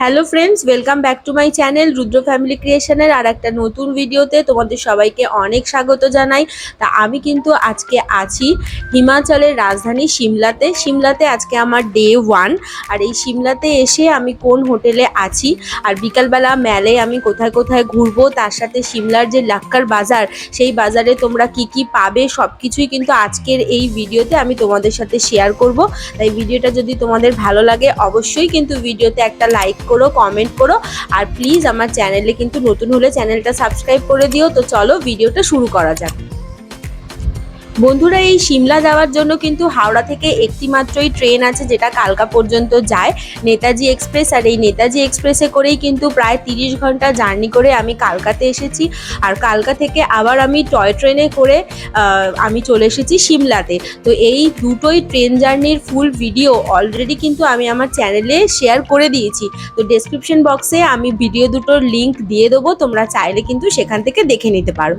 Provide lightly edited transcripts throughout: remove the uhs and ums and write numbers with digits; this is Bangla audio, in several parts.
Hello friends, welcome back to my channel Rudra family ক্রিয়েশনের আর একটা নতুন ভিডিওতে তোমাদের সবাইকে অনেক স্বাগত জানাই। তা আমি কিন্তু আজকে আছি হিমাচলের রাজধানী সিমলাতে আজকে আমার ডে 1। আর এই সিমলাতে এসে আমি কোন হোটেলে আছি আর বিকালবেলা মেলে আমি কোথায় কোথায় ঘুরবো, তার সাথে সিমলার যে লাক্কার বাজার, সেই বাজারে তোমরা কি কি পাবে সব কিছুই কিন্তু আজকের এই ভিডিওতে আমি তোমাদের সাথে শেয়ার করব। তাই ভিডিওটা যদি তোমাদের ভালো লাগে অবশ্যই কিন্তু ভিডিওতে একটা লাইক করো, কমেন্ট করো, আর প্লিজ আমার চ্যানেলে কিন্তু নতুন হলে চ্যানেলটা সাবস্ক্রাইব করে দিও। তো চলো ভিডিওটা শুরু করা যাক। বন্ধুরা, এই সিমলা যাওয়ার জন্য কিন্তু হাওড়া থেকে একটি মাত্রই ট্রেন আছে যেটা কালকা পর্যন্ত যায়, নেতাজি এক্সপ্রেস। আর এই নেতাজি এক্সপ্রেসে করেই কিন্তু প্রায় 30 ঘন্টা জার্নি করে আমি কালকাতে এসেছি। আর কালকা থেকে আবার আমি টয় ট্রেনে করে আমি চলে এসেছি সিমলাতে। তো এই দুটোই ট্রেন জার্নির ফুল ভিডিও অলরেডি কিন্তু আমি আমার চ্যানেলে শেয়ার করে দিয়েছি। তো ডেসক্রিপশন বক্সে আমি ভিডিও দুটোর লিঙ্ক দিয়ে দেবো, তোমরা চাইলে কিন্তু সেখান থেকে দেখে নিতে পারো।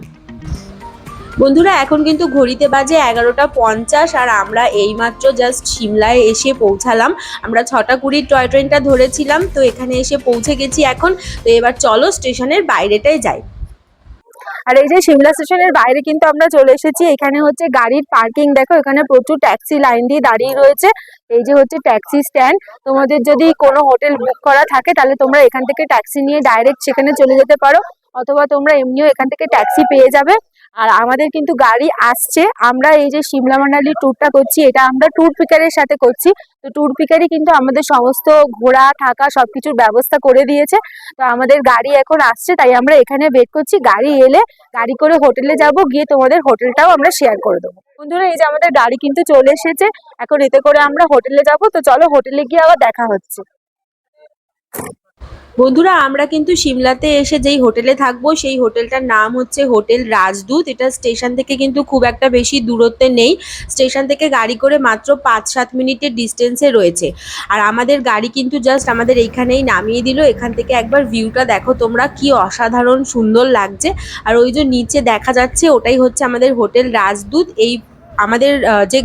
বন্ধুরা, এখন কিন্তু ঘড়িতে বাজে 11টা 50 আর আমরা এইমাত্র জাস্ট সিমলায় এসে পৌঁছালাম। আমরা 6টা 20 টয় ট্রেনটা ধরেছিলাম, তো এখানে এসে পৌঁছে গেছি এখন। তো এবার চলো স্টেশনের বাইরেটাই যাই। আর এই যে সিমলা স্টেশনের বাইরে কিন্তু আমরা চলে এসেছি। এখানে হচ্ছে গাড়ির পার্কিং, দেখো এখানে প্রচুর ট্যাক্সি লাইন দিয়ে দাঁড়িয়ে রয়েছে। এই যে হচ্ছে ট্যাক্সি স্ট্যান্ড। তোমাদের যদি কোনো হোটেল বুক করা থাকে তাহলে তোমরা এখান থেকে ট্যাক্সি নিয়ে ডাইরেক্ট সেখানে চলে যেতে পারো, অথবা তোমরা এমনিও এখান থেকে ট্যাক্সি পেয়ে যাবে। আর আমাদের কিন্তু গাড়ি আসছে। আমরা এই যে সিমলা মানালি ট্যুরটা করছি, এটা আমরা ট্যুর পিকারের সাথে করছি। তো ট্যুর পিকারই কিন্তু আমাদের সমস্ত ঘোরা থাকা সবকিছুর ব্যবস্থা করে দিয়েছে। তো আমাদের গাড়ি এখন আসছে, তাই আমরা এখানে ওয়েট করছি। গাড়ি এলে গাড়ি করে হোটেলে যাব, গিয়ে তোমাদের হোটেলটাও আমরা শেয়ার করে দেবো। বন্ধুরা, এই যে আমাদের গাড়ি কিন্তু চলে এসেছে, এখন এতে করে আমরা হোটেলে যাব। তো চলো হোটেলে গিয়ে আবার দেখা হচ্ছে। বন্ধুরা, আমরা কিন্তু সিমলাতে এসে যেই হোটেলে থাকবো সেই হোটেলটার নাম হচ্ছে হোটেল রাজদূত। এটা স্টেশন থেকে কিন্তু খুব একটা বেশি দূরত্বে নেই, স্টেশন থেকে গাড়ি করে মাত্র 5-7 মিনিটের ডিস্টেন্সে রয়েছে। আর আমাদের গাড়ি কিন্তু জাস্ট আমাদের এইখানেই নামিয়ে দিল। এখান থেকে একবার ভিউটা দেখো তোমরা, কি অসাধারণ সুন্দর লাগছে। আর ওই যে নিচে দেখা যাচ্ছে ওটাই হচ্ছে আমাদের হোটেল রাজদূত। এই আমাদের যে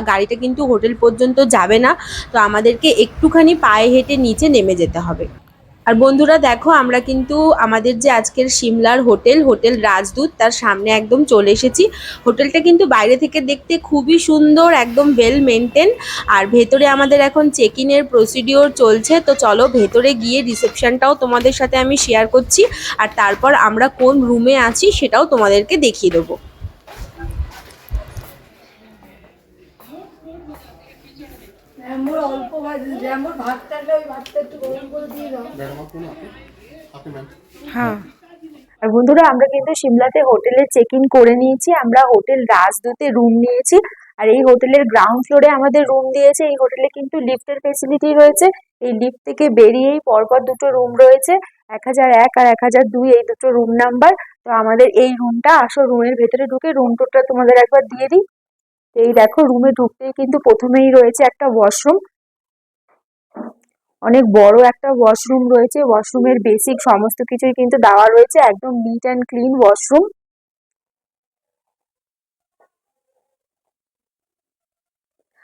গাড়িটা কিন্তু হোটেল পর্যন্ত যাবে না, তো আমাদেরকে একটুখানি পায়ে হেঁটে নিচে নেমে যেতে হবে। আর বন্ধুরা দেখো, আমরা কিন্তু আমাদের যে আজকের সিমলার হোটেল রাজদূত তার সামনে একদম চলে এসেছি। হোটেলটা কিন্তু বাইরে থেকে দেখতে খুবই সুন্দর, একদম ওয়েল মেনটেন। আর ভেতরে আমাদের এখন চেক ইনের প্রসিডিওর চলছে। তো চলো ভেতরে গিয়ে রিসেপশনটাও তোমাদের সাথে আমি শেয়ার করছি, আর তারপর আমরা কোন রুমে আছি সেটাও তোমাদেরকে দেখিয়ে দেবো। হ্যাঁ। আর বন্ধুরা, আমরা কিন্তু সিমলাতে হোটেলে চেক ইন করে নিয়েছি। আমরা হোটেল রাজদূতে রুম নিয়েছি। আর এই হোটেলের গ্রাউন্ড ফ্লোরে আমাদের রুম দিয়েছে। এই হোটেলে কিন্তু লিফটের ফেসিলিটি রয়েছে। এই লিফট থেকে বেরিয়েই পরপর দুটো রুম রয়েছে, 1001 আর 1002, এই দুটো রুম নাম্বার। তো আমাদের এই রুমটা, আসো রুমের ভেতরে ঢুকে রুম টুরটা তোমাদের একবার দিয়ে দিই। এই দেখো, রুমে ঢুকতেই কিন্তু প্রথমেই রয়েছে একটা ওয়াশরুম। অনেক বড় একটা ওয়াশরুম রয়েছে। ওয়াশরুমের বেসিক সমস্ত কিছুই কিন্তু দেওয়া রয়েছে, একদম নিট অ্যান্ড ক্লিন ওয়াশরুম।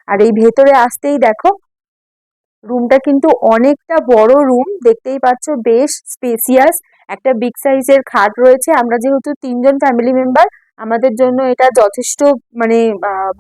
আর এই ভেতরে আসতেই দেখো, রুমটা কিন্তু অনেকটা বড় রুম, দেখতেই পাচ্ছ বেশ স্পেসিয়াস। একটা বিগ সাইজের খাট রয়েছে। আমরা যেহেতু 3জন ফ্যামিলি মেম্বার, আমাদের জন্য এটা যথেষ্ট, মানে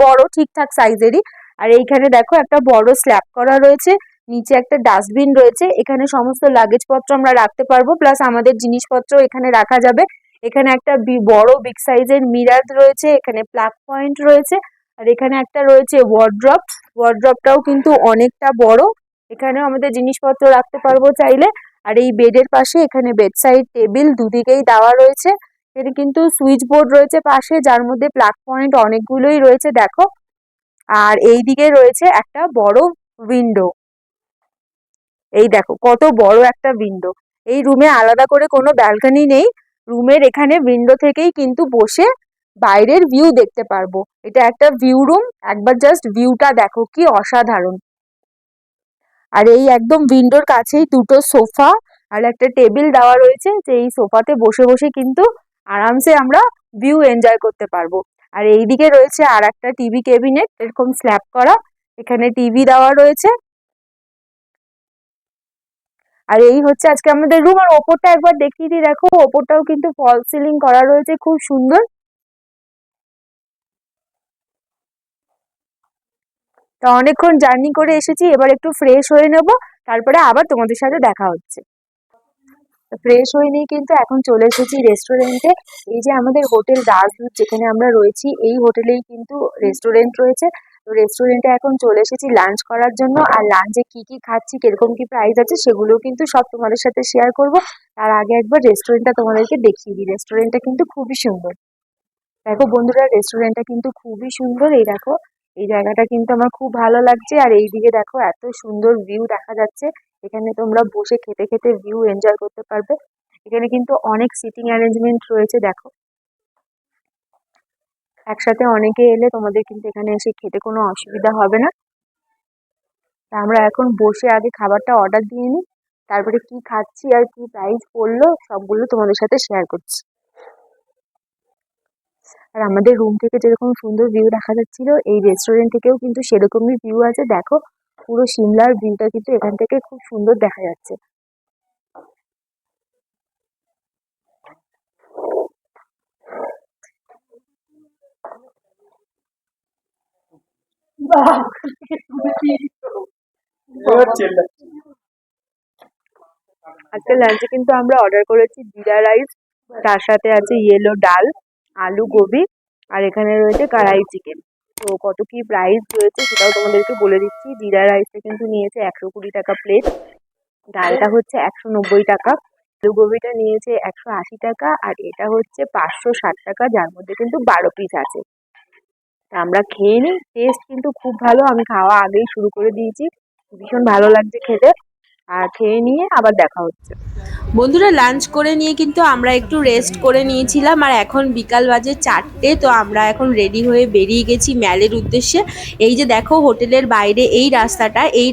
বড়, ঠিকঠাক সাইজেরই। আর এইখানে দেখো একটা বড় স্ল্যাব করা রয়েছে, নিচে একটা ডাস্টবিন রয়েছে। এখানে সমস্ত লাগেজ পত্র আমরা রাখতে পারবো, প্লাস আমাদের জিনিসপত্র এখানে রাখা যাবে। এখানে একটা বড় বিগ সাইজের মিরার রয়েছে, এখানে প্লাগ পয়েন্ট রয়েছে। আর এখানে একটা রয়েছে ওয়ার্ড্রপ। ওয়ার্ড্রপটাও কিন্তু অনেকটা বড়, এখানেও আমাদের জিনিসপত্র রাখতে পারবো চাইলে। আর এই বেডের পাশে এখানে বেডসাইড টেবিল দুদিকেই দেওয়া রয়েছে। এখানে কিন্তু সুইচ বোর্ড রয়েছে পাশে, যার মধ্যে প্লাগ পয়েন্ট অনেকগুলোই রয়েছে দেখো। আর এই দিকে রয়েছে একটা বড় উইন্ডো। এই দেখো কত বড় একটা উইন্ডো। এই রুমে আলাদা করে কোনো ব্যালকনি নেই, রুমের এখানে উইন্ডো থেকেই কিন্তু বসে বাইরের ভিউ দেখতে পারবো। এটা একটা ভিউ রুম, একবার জাস্ট ভিউটা দেখো কি অসাধারণ। আর এই একদম উইন্ডোর কাছেই দুটো সোফা আর একটা টেবিল দেওয়া রয়েছে, যে এই সোফাতে বসে বসে কিন্তু আরামসে আমরা ভিউ এনজয় করতে পারবো। আর এইদিকে রয়েছে আর একটা টিভি ক্যাবিনেট, এরকম স্ল্যাব করা, এখানে টিভি দেওয়া রয়েছে। আর এই হচ্ছে আজকে আমাদের রুম। আর ওপরটা একবার দেখিয়ে দিই, দেখো ওপরটাও কিন্তু ফল সিলিং করা রয়েছে, খুব সুন্দর। তা অনেকক্ষণ জার্নি করে এসেছি, এবার একটু ফ্রেশ হয়ে নেব, তারপরে আবার তোমাদের সাথে দেখা হচ্ছে। ফ্রেশ হয়ে নিয়ে কিন্তু এখন চলে এসেছি রেস্টুরেন্টে। এই যে আমাদের হোটেল রাজদূত যেখানে আমরা রয়েছি, এই হোটেলেই কিন্তু রেস্টুরেন্ট রয়েছে। তো রেস্টুরেন্টে এখন চলে এসেছি লাঞ্চ করার জন্য। আর লাঞ্চে কি কি খাচ্ছি, কিরকম কি প্রাইস আছে, সেগুলো কিন্তু সব তোমাদের সাথে শেয়ার করব। তার আগে একবার রেস্টুরেন্টটা তোমাদেরকে দেখিয়ে দিই। রেস্টুরেন্টটা কিন্তু খুবই সুন্দর। দেখো বন্ধুরা, রেস্টুরেন্টটা কিন্তু খুবই সুন্দর। এই দেখো, এই জায়গাটা কিন্তু আমার খুব ভালো লাগছে। আর এইদিকে দেখো এত সুন্দর ভিউ দেখা যাচ্ছে, এখানে তোমরা বসে খেতে খেতে ভিউ এনজয় করতে পারবে। এখানে কিন্তু অনেক সিটিং অ্যারেঞ্জমেন্ট রয়েছে, দেখো একসাথে অনেকে এলে তোমাদের কিন্তু এখানে এসে খেতে কোনো অসুবিধা হবে না। তা আমরা এখন বসে আগে খাবারটা অর্ডার দিয়ে নিই, তারপরে কি খাচ্ছি আর কি প্রাইস পড়লো সবগুলো তোমাদের সাথে শেয়ার করছি। আর আমাদের রুম থেকে যেরকম সুন্দর ভিউ দেখা যাচ্ছিল, এই রেস্টুরেন্ট থেকেও কিন্তু সেরকমই ভিউ আছে। দেখো পুরো সিমলার ভিউটা কিন্তু এখান থেকে খুব সুন্দর দেখা যাচ্ছে। আজকে লাঞ্চে কিন্তু আমরা অর্ডার করেছি জিরা রাইস, তার সাথে আছে ইয়েলো ডাল, আলু গোবি, আর এখানে রয়েছে কড়াই চিকেন। তো কত কি প্রাইস রয়েছে সেটাও তোমাদেরকে বলে দিচ্ছি। জিরা রাইসটা কিন্তু নিয়েছে 120 টাকা প্লেট, ডালটা হচ্ছে 190 টাকা, আলু গোবিটা নিয়েছে 180 টাকা, আর এটা হচ্ছে 560 টাকা, যার মধ্যে কিন্তু 12 পিস আছে। তা আমরা খেয়ে নিই, টেস্ট কিন্তু খুব ভালো। আমি খাওয়া আগেই শুরু করে দিয়েছি, ভীষণ ভালো লাগছে খেতে। আর খেয়ে নিয়ে আবার দেখা হচ্ছে। বন্ধুরা, লাঞ্চ করে নিয়ে কিন্তু আমরা একটু রেস্ট করে নিয়েছিলাম। আর এখন বিকাল বাজে 4টে। তো আমরা এখন রেডি হয়ে বেরিয়ে গেছি ম্যালের উদ্দেশ্যে। এই যে দেখো হোটেলের বাইরে এই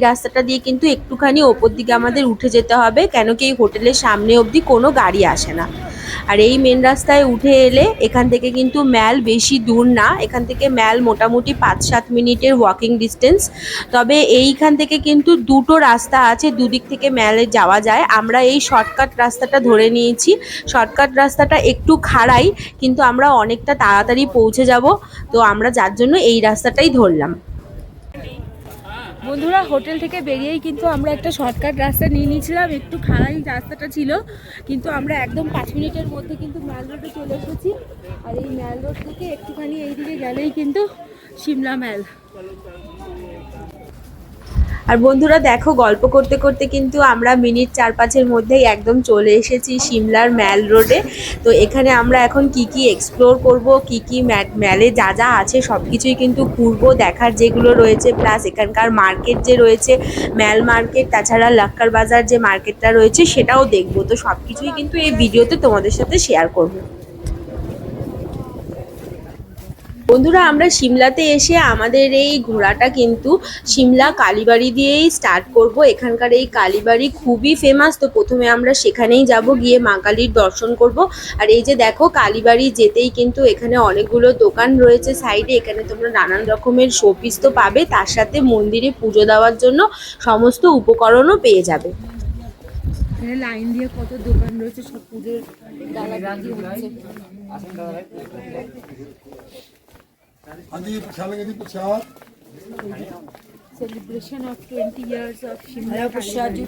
রাস্তাটা দিয়ে কিন্তু একটুখানি ওপর দিকে আমাদের উঠে যেতে হবে, কেন কি এই হোটেলের সামনে অবধি কোনো গাড়ি আসে না। আর এই মেন রাস্তায় উঠে এলে এখান থেকে কিন্তু ম্যাল বেশি দূর না, এখান থেকে ম্যাল মোটামুটি 5-7 মিনিটের ওয়াকিং ডিস্টেন্স। তবে এইখান থেকে কিন্তু দুটো রাস্তা আছে, দুদিক থেকে ম্যালে যাওয়া যায়। আমরা এই শর্টকাট রাস্তাটা ধরে নিয়েছি। শর্টকাট রাস্তাটা একটু খাড়াই, কিন্তু আমরা অনেকটা তাড়াতাড়ি পৌঁছে যাব। তো আমরা যার জন্য এই রাস্তাটাই ধরলাম। বন্ধুরা, হোটেল থেকে বেরিয়েই কিন্তু আমরা একটা শর্টকাট রাস্তা নিয়ে নিয়েছিলাম, একটু খাড়াই রাস্তাটা ছিল, কিন্তু আমরা একদম 5 মিনিটের মধ্যে কিন্তু ম্যাল রোডে চলে এসেছি। আর এই ম্যাল রোড থেকে একটুখানি এইদিকে গেলেই কিন্তু সিমলা ম্যাল। আর বন্ধুরা দেখো, গল্প করতে করতে কিন্তু আমরা মিনিট 4-5-এর মধ্যেই একদম চলে এসেছি সিমলার ম্যাল রোডে। তো এখানে আমরা এখন কি কি এক্সপ্লোর করব, কি কি ম্যালে যা যা আছে সব কিছুই কিন্তু ঘুরবো, দেখার যেগুলো রয়েছে, প্লাস এখানকার মার্কেট যে রয়েছে ম্যাল মার্কেট, তাছাড়া লাক্কার বাজার যে মার্কেটটা রয়েছে সেটাও দেখবো। তো সব কিছুই কিন্তু এই ভিডিওতে তোমাদের সাথে শেয়ার করবো। বন্ধুরা, আমরা সিমলাতে এসে আমাদের এই ঘোরাটা কিন্তু সিমলা কালীবাড়ি দিয়েই স্টার্ট করব। এখানকার এই কালীবাড়ি খুবই ফেমাস। তো প্রথমে আমরা সেখানেই যাব, গিয়ে মা কালীর দর্শন করব। আর এই যে দেখো, কালীবাড়ি যেতেই কিন্তু এখানে অনেকগুলো দোকান রয়েছে সাইডে। এখানে তোমরা নানান রকমের শোপিস তো পাবে, তার সাথে মন্দিরে পুজো দেওয়ার জন্য সমস্ত উপকরণও পেয়ে যাবে। এখানে লাইন দিয়ে কত দোকান রয়েছে, সব পুজোর ডালা বিক্রি হচ্ছে। Celebration of 20 years of Shimla Kali.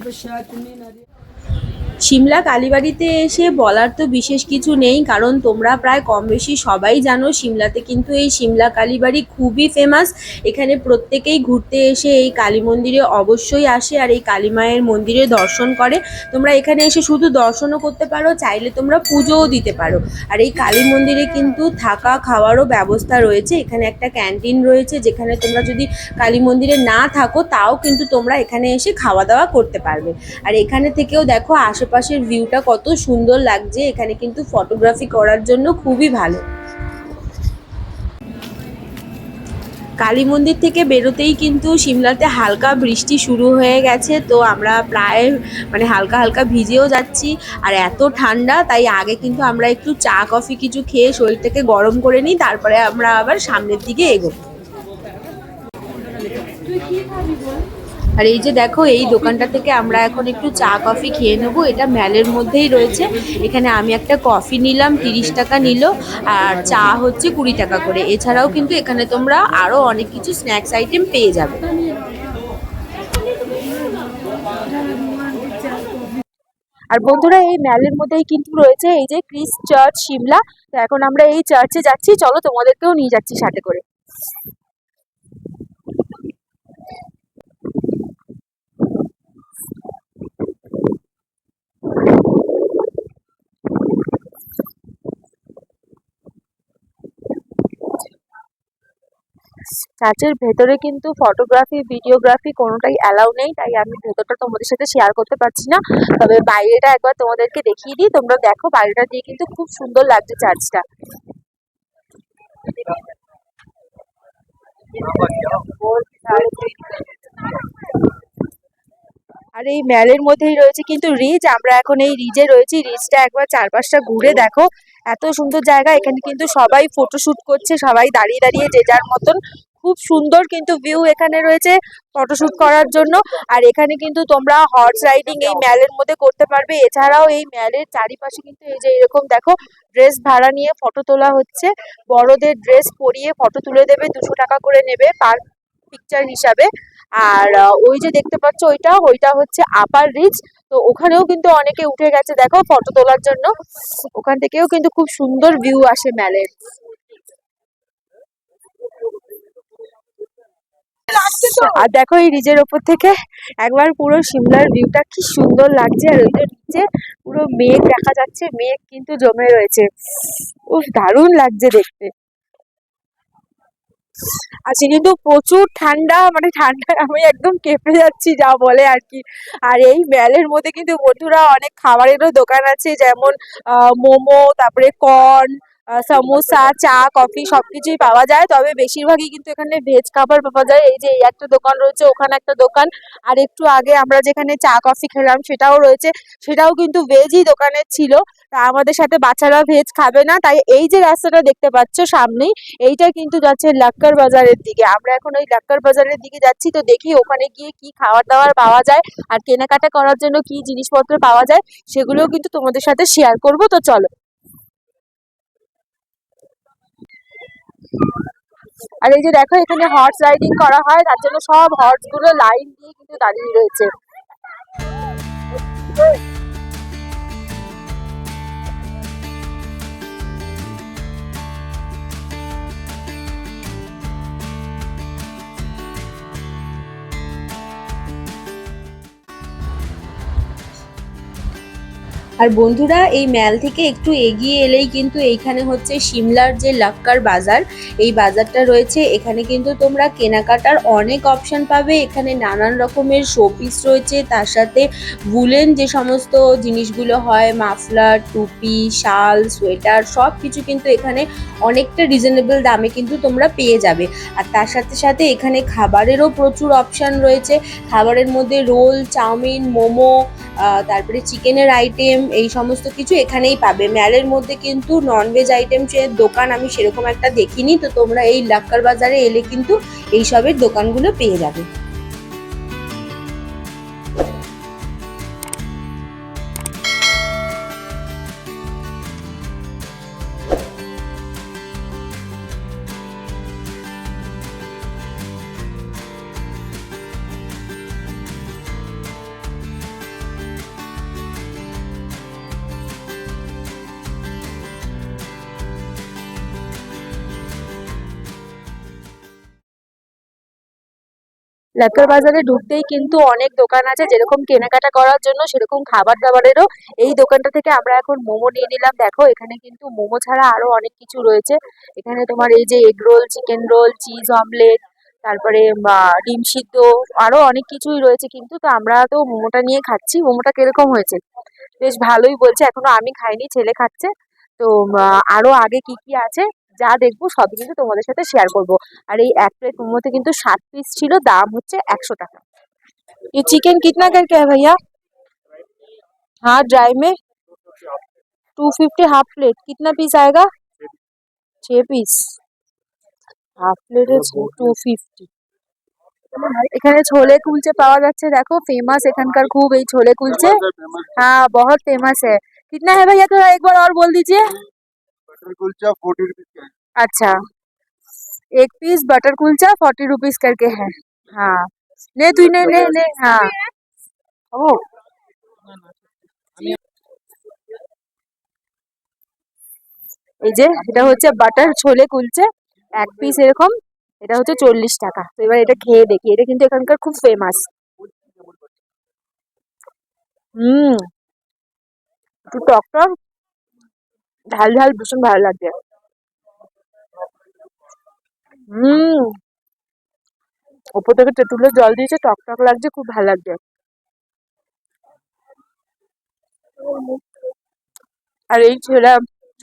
Shimla কালীবাড়িতে এসে বলার তো বিশেষ কিছু নেই, কারণ তোমরা প্রায় কম বেশি সবাই জানো সিমলাতে কিন্তু এই সিমলা কালীবাড়ি খুবই ফেমাস। এখানে প্রত্যেকেই ঘুরতে এসে এই কালী মন্দিরে অবশ্যই আসে আর এই কালী মায়ের মন্দিরে দর্শন করে। তোমরা এখানে এসে শুধু দর্শনও করতে পারো, চাইলে তোমরা পুজোও দিতে পারো। আর এই কালী মন্দিরে কিন্তু থাকা খাওয়ারও ব্যবস্থা রয়েছে। এখানে একটা ক্যান্টিন রয়েছে, যেখানে তোমরা যদি কালী মন্দিরে না থাকো তাও কিন্তু তোমরা এখানে এসে খাওয়া দাওয়া করতে পারবে। আর এখানে থেকেও দেখো আশেপাশের ভিউটা কত সুন্দর লাগছে। এখানে কিন্তু ফটোগ্রাফি করার জন্য খুবই ভালো। কালী মন্দির থেকে বেরোতেই কিন্তু সিমলাতে হালকা বৃষ্টি শুরু হয়ে গেছে। তো আমরা প্রায় হালকা হালকা ভিজেও যাচ্ছি, আর এত ঠান্ডা, তাই আগে কিন্তু আমরা একটু চা কফি কিছু খেয়ে শরীরটাকে গরম করে নিই, তারপরে আমরা আবার সামনের দিকে এগোবো। তুই কি খাবি বল? আর এই যে দেখো, এই দোকানটা থেকে আমরা এখন একটু চা কফি খেয়ে নেবো। এটা ম্যালের মধ্যেই রয়েছে। এখানে আমি একটা কফি নিলাম, 30 টাকা নিল। আর চা হচ্ছে 20 টাকা করে। এছাড়াও কিন্তু এখানে তোমরা আরো অনেক কিছু স্ন্যাক্স আইটেম পেয়ে যাবে। আর বন্ধুরা, এই ম্যালের মধ্যেই কিন্তু রয়েছে এই যে ক্রিস চার্চ সিমলা। তো এখন আমরা এই চার্চে যাচ্ছি, চলো তোমাদেরকেও নিয়ে যাচ্ছি সাথে করে। চার্চের ভেতরে কিন্তু ফটোগ্রাফি ভিডিওগ্রাফি কোনোটাই অ্যালাউ নেই, তাই আমি ভেতরটা তোমাদের সাথে শেয়ার করতে পারছি না। তবে বাইরেটা একবার তোমাদেরকে দেখিয়ে দিই, তোমরা দেখো বাইরেটা দিয়ে কিন্তু খুব সুন্দর লাগছে চার্চটা। আর এই ম্যালের মধ্যেই রয়েছে কিন্তু রিজ। আমরা এখন এই রিজে রয়েছি। রিজটা একবার চারপাশটা ঘুরে দেখো, এত সুন্দর জায়গা। এখানে কিন্তু সবাই ফটোশুট করছে, সবাই দাঁড়িয়ে দাঁড়িয়ে যে যার মতন। খুব সুন্দর কিন্তু ভিউ এখানে রয়েছে ফটোশুট করার জন্য। আর এখানে কিন্তু তোমরা হর্স রাইডিং এই ম্যালের মধ্যে করতে পারবে। এছাড়াও এই ম্যালের চারিপাশে কিন্তু এই যে এরকম দেখো, ড্রেস ভাড়া নিয়ে ফটো তোলা হচ্ছে। বড়দের ড্রেস পরিয়ে ফটো তুলে দেবে, 200 টাকা করে নেবে পার পিকচার হিসাবে। আর ওই যে দেখতে পাচ্ছ, ওইটা ওইটা হচ্ছে আপার রিচ। তো ওখানেও কিন্তু অনেকে উঠে গেছে দেখো ফটো তোলার জন্য। ওখান থেকেও কিন্তু খুব সুন্দর ভিউ আসে ম্যালের। আর দেখো এই রিজের ওপর থেকে একবার পুরো সিমলার ভিউটা কি সুন্দর লাগছে। আর ওইটা নিচে পুরো মেঘ দেখা যাচ্ছে, মেঘ কিন্তু জমে রয়েছে। উফ, দারুণ লাগছে দেখতে। আজকে কিন্তু প্রচুর ঠান্ডা, মানে ঠান্ডায় আমি একদম কেঁপে যাচ্ছি যা বলে আর কি। আর এই ম্যালের মধ্যে কিন্তু বন্ধুরা অনেক খাবারেরও দোকান আছে, যেমন মোমো, তারপরে কর্ন, সমোসা, চা কফি সবকিছুই পাওয়া যায়। তবে বেশিরভাগই কিন্তু এখানে ভেজ খাবার পাওয়া যায়। এই যে এই একটা দোকান রয়েছে, ওখানে একটা দোকান। আর একটু আগে আমরা যেখানে চা কফি খেলাম সেটাও রয়েছে, সেটাও কিন্তু ভেজই দোকানের ছিল। তা আমাদের সাথে বাচ্চারা ভেজ খাবে না, তাই এই যে রাস্তাটা দেখতে পাচ্ছ সামনেই, এইটা কিন্তু যাচ্ছে লাক্কার বাজারের দিকে। আমরা এখন ওই লাক্কার বাজারের দিকে যাচ্ছি। তো দেখি ওখানে গিয়ে কি খাবার দাবার পাওয়া যায় আর কেনাকাটা করার জন্য কি জিনিসপত্র পাওয়া যায়, সেগুলোও কিন্তু তোমাদের সাথে শেয়ার করব। তো চলো। আর এই যে দেখো, এখানে হর্স রাইডিং করা হয়, তার জন্য সব হর্স গুলো লাইন দিয়ে কিন্তু দাঁড়িয়ে রয়েছে। আর বন্ধুরা, এই ম্যাল থেকে একটু এগিয়ে এলেই কিন্তু এইখানে হচ্ছে সিমলার যে লাক্কার বাজার, এই বাজারটা রয়েছে। এখানে কিন্তু তোমরা কেনাকাটার অনেক অপশন পাবে। এখানে নানান রকমের শোপিস রয়েছে, তার সাথে উলেন যে সমস্ত জিনিসগুলো হয়, মাফলার, টুপি, শাল, সোয়েটার, সব কিছু কিন্তু এখানে অনেকটা রিজনেবল দামে কিন্তু তোমরা পেয়ে যাবে। আর তার সাথে সাথে এখানে খাবারেরও প্রচুর অপশন রয়েছে। খাবারের মধ্যে রোল, চাউমিন, মোমো, তারপরে চিকেনের আইটেম, এই সমস্ত কিছু এখানেই পাবে। ম্যালের মধ্যে কিন্তু ননভেজ আইটেমসের দোকান আমি সেরকম একটা দেখিনি। তো তোমরা এই লাক্কার বাজারে এলে কিন্তু এইসবের দোকানগুলো পেয়ে যাবে। লাক্কার বাজারে ঢুকতেই কিন্তু অনেক দোকান আছে, যেরকম কেনাকাটা করার জন্য সেরকম খাবার দাবারেরও। এই দোকানটা থেকে আমরা এখন মোমো নিয়ে নিলাম। দেখো এখানে কিন্তু মোমো ছাড়া আরো অনেক কিছু রয়েছে। এখানে তোমার এই যে egg roll, chicken roll, cheese omelette, তারপরে ডিম সিদ্ধ, আরো অনেক কিছুই রয়েছে কিন্তু। তো আমরা তো মোমোটা নিয়ে খাচ্ছি। মোমোটা কিরকম হয়েছে? বেশ ভালোই বলছে, এখনো আমি খাইনি, ছেলে খাচ্ছে। তো আরো আগে কি কি আছে যা দেখবো সবই কিন্তু তোমাদের সাথে শেয়ার করব। আর এই এক প্লেট মোমোতে কিন্তু 7 পিস ছিল, দাম হচ্ছে 100 টাকা। ये चिकन कितना करके है भैया? हाँ, ड्राई में 250 हाफ प्लेट। कितना पीस आएगा? 6 पीस। हाफ प्लेट है 250। এখানে ছোলে কুলচে পাওয়া যাচ্ছে, দেখো फेमस এখানকার খুব এই ছোলে কুলচে। हाँ बहुत फेमस है। कितना है भैया, थोड़ा एक बार और बोल दीजिए। बटर कुलचा 40 रुपीज का है। अच्छा, एक पीस बटर कुलचा 40 रुपीज करके है। हाँ नहीं तू नहीं नहीं नहीं हाँ ओ এই যে এটা হচ্ছে বাটার ছোলে কুলচে, এক পিস এরকম, এটা হচ্ছে 40 টাকা। তো এবার এটা খেয়ে দেখি, এটা কিন্তু এখানকার খুব ফেমাস। হুম, একটু টক টক ঝাল ঝাল ভীষণ ভালো লাগছে। হুম, ওপর থেকে তেঁতুলের জল দিয়েছে, টক টক লাগছে, খুব ভালো লাগছে। আর এই ছোলা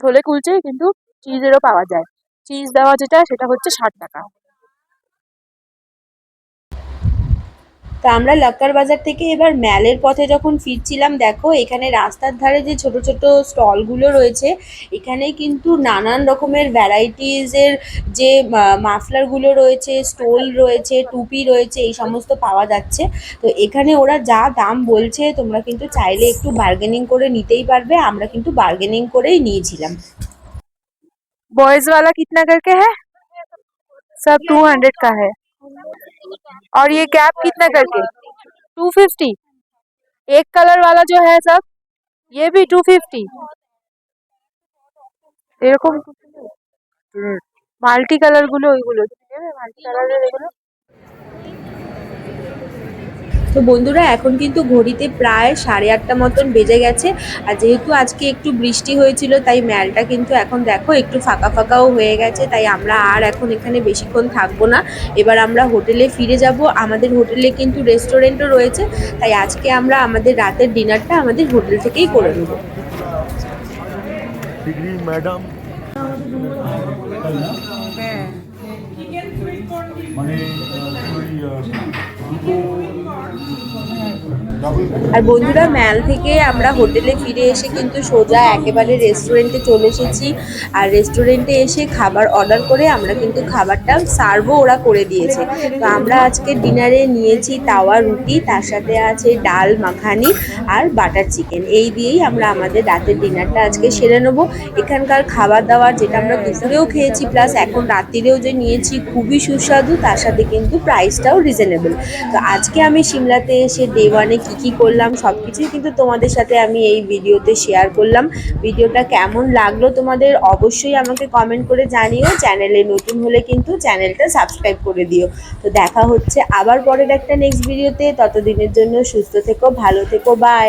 ছোলে কুলচে কিন্তু চিজেরও পাওয়া যায়, চিজ দেওয়া যেটা সেটা হচ্ছে 60 টাকা। তো আমরা লাক্কার বাজার থেকে এবার ম্যালের পথে যখন ফিরছিলাম, দেখো এখানে রাস্তার ধারে যে ছোট ছোট স্টলগুলো রয়েছে, এখানে কিন্তু নানান রকমের ভ্যারাইটিজের যে মাফলারগুলো রয়েছে, স্টোল রয়েছে, টুপি রয়েছে, এই সমস্ত পাওয়া যাচ্ছে। তো এখানে ওরা যা দাম বলছে তোমরা কিন্তু চাইলে একটু বার্গেনিং করে নিতেই পারবে, আমরা কিন্তু বার্গেনিং করেই নিয়েছিলাম। बॉयज वाला कितना करके है? सब 200 का है। और ये कैप कितना करके? 250। एक कलर वाला जो है सब, ये भी 250। এরকম মাল্টি কালার গুলো, ওইগুলো মাল্টি কালারের এগুলো। তো বন্ধুরা এখন কিন্তু ঘড়িতে প্রায় 8:30 মতন বেজে গেছে। আর যেহেতু আজকে একটু বৃষ্টি হয়েছিল, তাই ম্যালটা কিন্তু এখন দেখো একটু ফাঁকা ফাঁকাও হয়ে গেছে। তাই আমরা আর এখন এখানে বেশিক্ষণ থাকবো না, এবার আমরা হোটেলে ফিরে যাব। আমাদের হোটেলে কিন্তু রেস্টুরেন্টও রয়েছে, তাই আজকে আমরা আমাদের রাতের ডিনারটা আমাদের হোটেল থেকেই করে নেবো। डिग्री मैडम মানে আর বন্ধুরা ম্যাল থেকে আমরা হোটেলে ফিরে এসে কিন্তু সোজা একেবারে রেস্টুরেন্টে চলে এসেছি। আর রেস্টুরেন্টে এসে খাবার অর্ডার করে আমরা কিন্তু খাবারটা সার্ভও ওরা করে দিয়েছে। তো আমরা আজকে ডিনারে নিয়েছি তাওয়া রুটি, তার সাথে আছে ডাল মাখানি আর বাটার চিকেন। এই দিয়েই আমরা আমাদের রাতের ডিনারটা আজকে সেরে নেবো। এখানকার খাবার দাবার যেটা আমরা দুপুরেও খেয়েছি প্লাস এখন রাত্রিরেও যে নিয়েছি খুবই সুস্বাদু, তার সাথে কিন্তু প্রাইসটাও রিজনেবল। তো আজকে আমি সিমলাতে এসে ডে ওয়ানে কী করলাম সব কিছুই কিন্তু তোমাদের সাথে আমি এই ভিডিওতে শেয়ার করলাম। ভিডিওটা কেমন লাগলো তোমাদের অবশ্যই আমাকে কমেন্ট করে জানিও। চ্যানেলে নতুন হলে কিন্তু চ্যানেলটা সাবস্ক্রাইব করে দিও। তো দেখা হচ্ছে আবার পরের একটা নেক্সট ভিডিওতে। ততদিনের জন্য সুস্থ থেকো, ভালো থেকো, বাই।